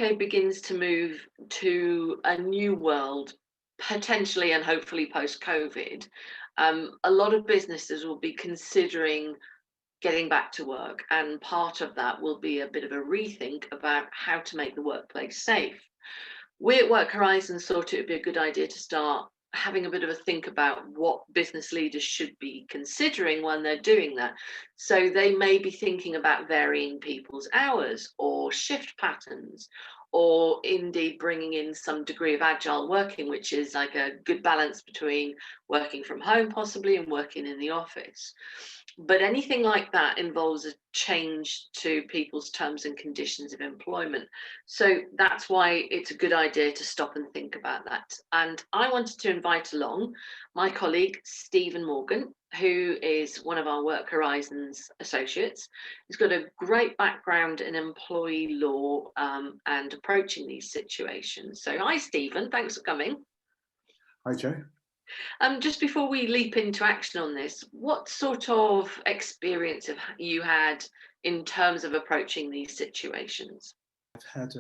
UK begins to move to a new world, potentially and hopefully post-COVID, a lot of businesses will be considering getting back to work, and part of that will be a bit of a rethink about how to make the workplace safe. We at Work Horizons thought it would be a good idea to start having a bit of a think about what business leaders should be considering when they're doing that. So they may be thinking about varying people's hours or shift patterns, or indeed bringing in some degree of agile working, which is like a good balance between working from home possibly and working in the office. But anything like that involves a change to people's terms and conditions of employment. So that's why it's a good idea to stop and think about that. And I wanted to invite along my colleague, Stephen Morgan, who is one of our Work Horizons associates. He's got a great background in employee law and approaching these situations. So hi, Stephen, thanks for coming. Hi, Joe. Just before we leap into action on this, what sort of experience have you had in terms of approaching these situations? I've had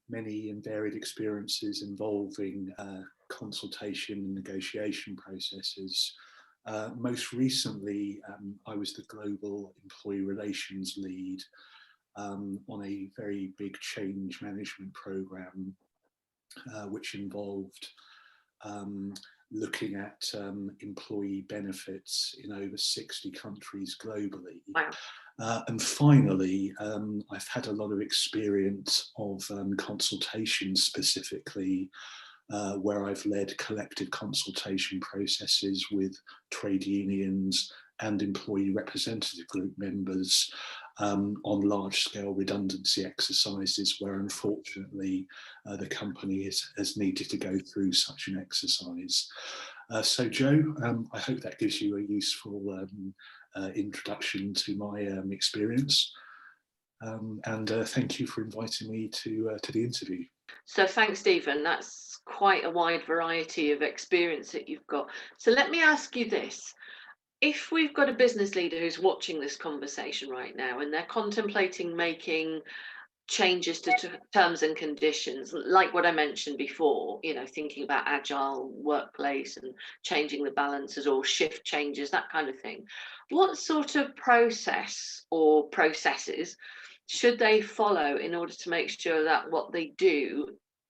many and varied experiences involving consultation and negotiation processes. Most recently, I was the Global Employee Relations Lead on a very big change management program, which involved looking at employee benefits in over 60 countries globally. Wow. And finally, I've had a lot of experience of consultation specifically, where I've led collective consultation processes with trade unions and employee representative group members on large-scale redundancy exercises where unfortunately the company has needed to go through such an exercise. So Joe, I hope that gives you a useful introduction to my experience, and thank you for inviting me to the interview. So thanks, Stephen. That's quite a wide variety of experience that you've got. So let me ask you this. If we've got a business leader who's watching this conversation right now and they're contemplating making changes to terms and conditions, like what I mentioned before, you know, thinking about agile workplace and changing the balances or shift changes, that kind of thing, what sort of process or processes should they follow in order to make sure that what they do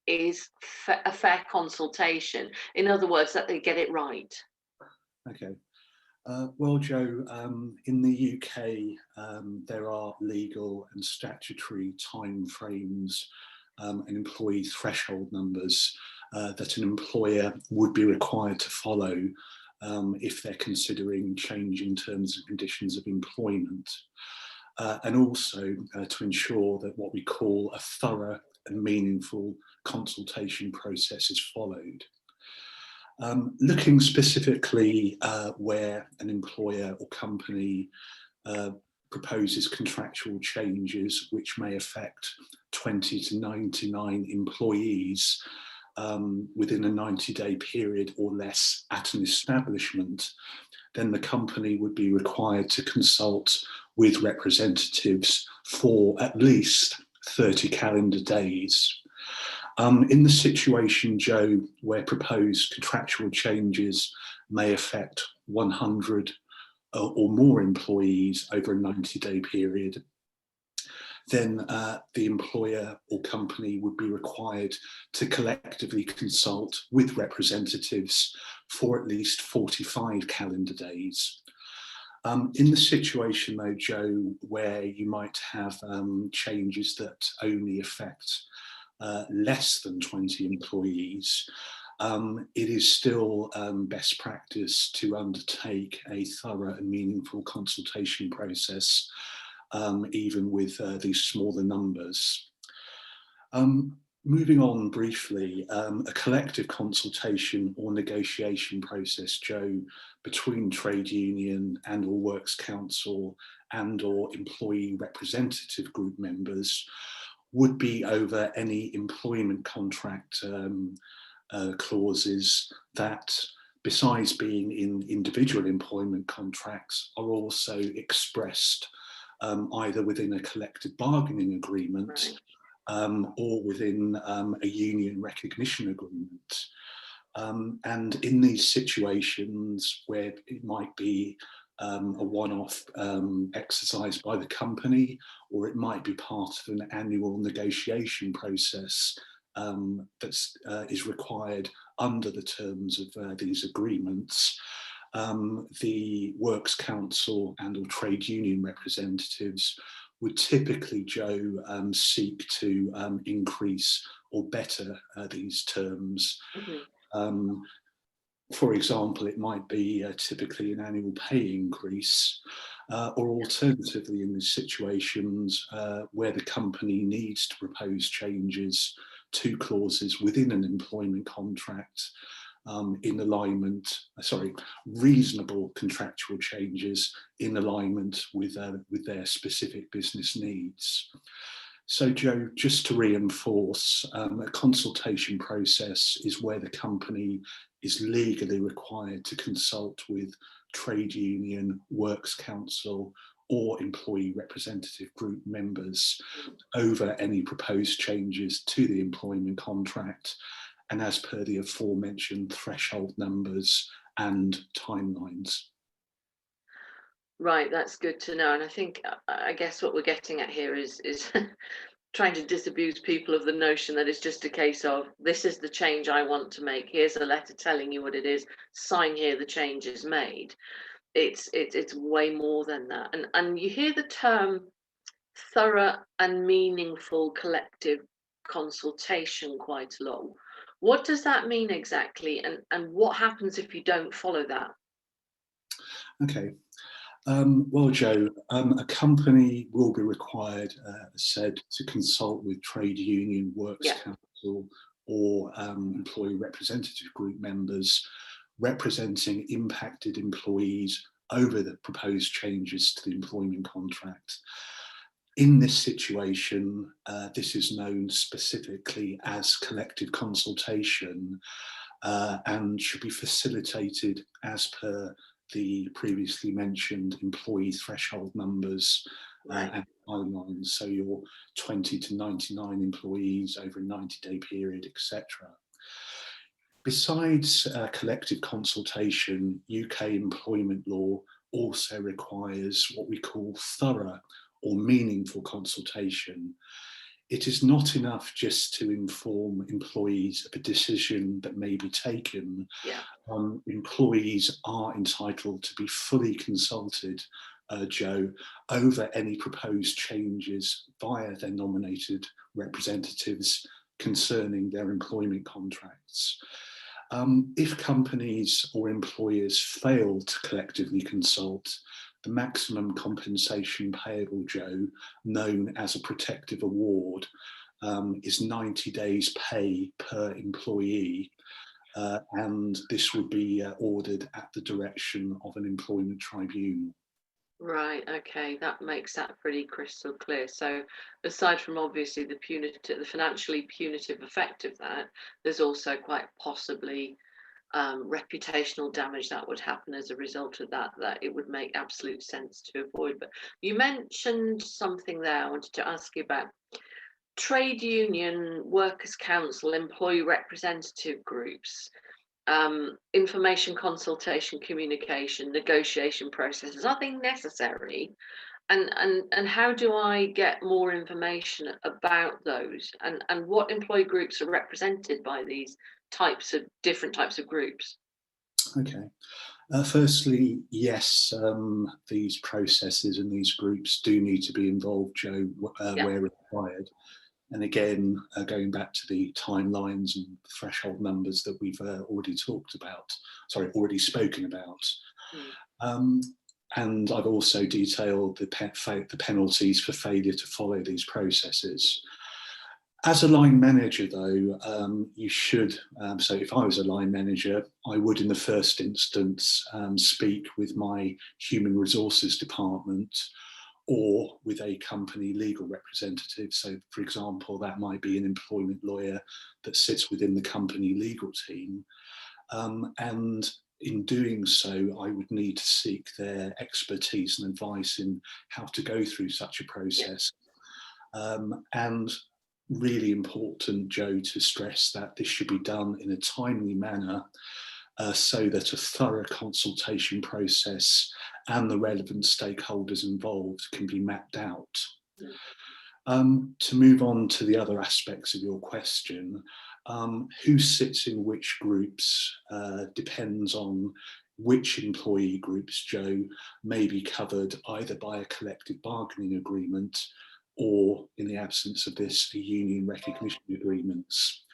is a fair consultation? In other words, that they get it right. Okay. Well, Joe, in the UK, there are legal and statutory timeframes and employee threshold numbers that an employer would be required to follow if they're considering changing terms and conditions of employment, and also to ensure that what we call a thorough and meaningful consultation process is followed. Looking specifically where an employer or company proposes contractual changes which may affect 20 to 99 employees within a 90-day period or less at an establishment, then the company would be required to consult with representatives for at least 30 calendar days. In the situation, Joe, where proposed contractual changes may affect 100 or more employees over a 90-day period, then the employer or company would be required to collectively consult with representatives for at least 45 calendar days. In the situation though, Joe, where you might have changes that only affect less than 20 employees, it is still best practice to undertake a thorough and meaningful consultation process, even with these smaller numbers. Moving on briefly, a collective consultation or negotiation process, Joe, between trade union and or works council and or employee representative group members would be over any employment contract clauses that, besides being in individual employment contracts, are also expressed either within a collective bargaining agreement or within a union recognition agreement. And in these situations where it might be a one-off exercise by the company, or it might be part of an annual negotiation process that is required under the terms of these agreements, the Works Council and or trade union representatives would typically, Joe, seek to increase or better these terms. Mm-hmm. For example, it might be typically an annual pay increase, or alternatively in these situations where the company needs to propose changes to clauses within an employment contract in alignment, reasonable contractual changes in alignment with their specific business needs. So, Joe, just to reinforce, a consultation process is where the company is legally required to consult with trade union, works council, or employee representative group members over any proposed changes to the employment contract, and as per the aforementioned threshold numbers and timelines. Right, that's good to know. And I think, I guess what we're getting at here is trying to disabuse people of the notion that it's just a case of, this is the change I want to make. Here's a letter telling you what it is. Sign here, the change is made. It's way more than that. And you hear the term thorough and meaningful collective consultation quite a lot. What does that mean exactly? And what happens if you don't follow that? Okay. Well, Joe, a company will be required, as said, to consult with trade union, works council, or employee representative group members representing impacted employees over the proposed changes to the employment contract. In this situation, this is known specifically as collective consultation and should be facilitated as per the previously mentioned employee threshold numbers and timelines, so your 20 to 99 employees over a 90-day period, etc. Besides collective consultation, UK employment law also requires what we call thorough or meaningful consultation. It is not enough just to inform employees of a decision that may be taken. Employees are entitled to be fully consulted, Joe, over any proposed changes via their nominated representatives concerning their employment contracts. If companies or employers fail to collectively consult, the maximum compensation payable, Joe, known as a protective award, is 90 days pay per employee, and this would be ordered at the direction of an employment tribunal. Right, okay, that makes that pretty crystal clear. So aside from obviously the financially punitive effect of that, there's also quite possibly reputational damage that would happen as a result of that it would make absolute sense to avoid. But you mentioned something there I wanted to ask you about. Trade union, workers' council, employee representative groups, information consultation, communication, negotiation processes, are they necessary? And how do I get more information about those? And what employee groups are represented by these different types of groups? Okay. Firstly, yes, these processes and these groups do need to be involved, Joe, where required. And again, going back to the timelines and threshold numbers that we've already spoken about. And I've also detailed the penalties for failure to follow these processes. As a line manager, though, you should, so if I was a line manager, I would in the first instance speak with my human resources department or with a company legal representative. So, for example, that might be an employment lawyer that sits within the company legal team. And in doing so, I would need to seek their expertise and advice in how to go through such a process. And really important, Joe, to stress that this should be done in a timely manner, so that a thorough consultation process and the relevant stakeholders involved can be mapped out. To move on to the other aspects of your question, who sits in which groups depends on which employee groups, Joe, may be covered either by a collective bargaining agreement or, in the absence of this, a union recognition agreements.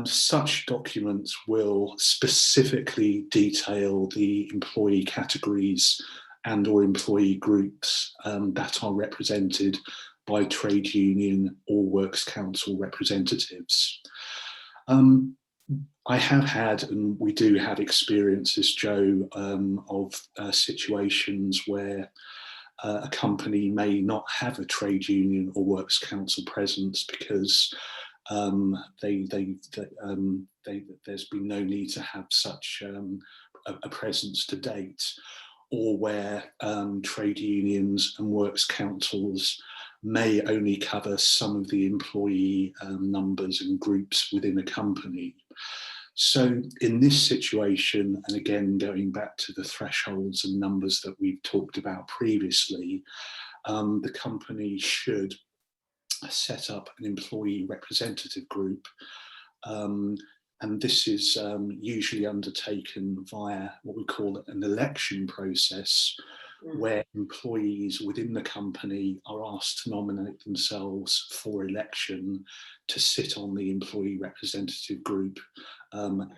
Such documents will specifically detail the employee categories and or employee groups that are represented by trade union or works council representatives. I have had, and we do have experiences, Joe, of situations where a company may not have a trade union or works council presence because there's been no need to have such a presence to date, or where trade unions and works councils may only cover some of the employee numbers and groups within a company. So in this situation, and again, going back to the thresholds and numbers that we've talked about previously, the company should set up an employee representative group. And this is usually undertaken via what we call an election process, where employees within the company are asked to nominate themselves for election to sit on the employee representative group,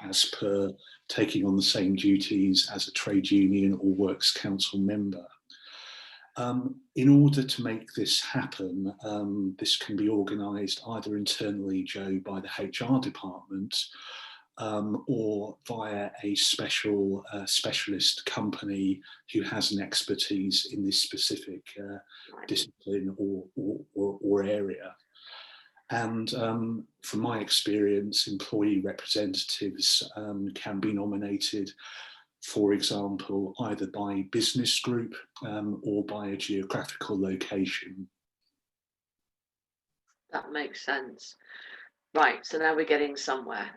as per taking on the same duties as a trade union or works council member. In order to make this happen, this can be organised either internally, Joe, by the HR department, or via a specialist company who has an expertise in this specific discipline or area. And from my experience, employee representatives can be nominated, for example, either by business group or by a geographical location. That makes sense. Right, so now we're getting somewhere.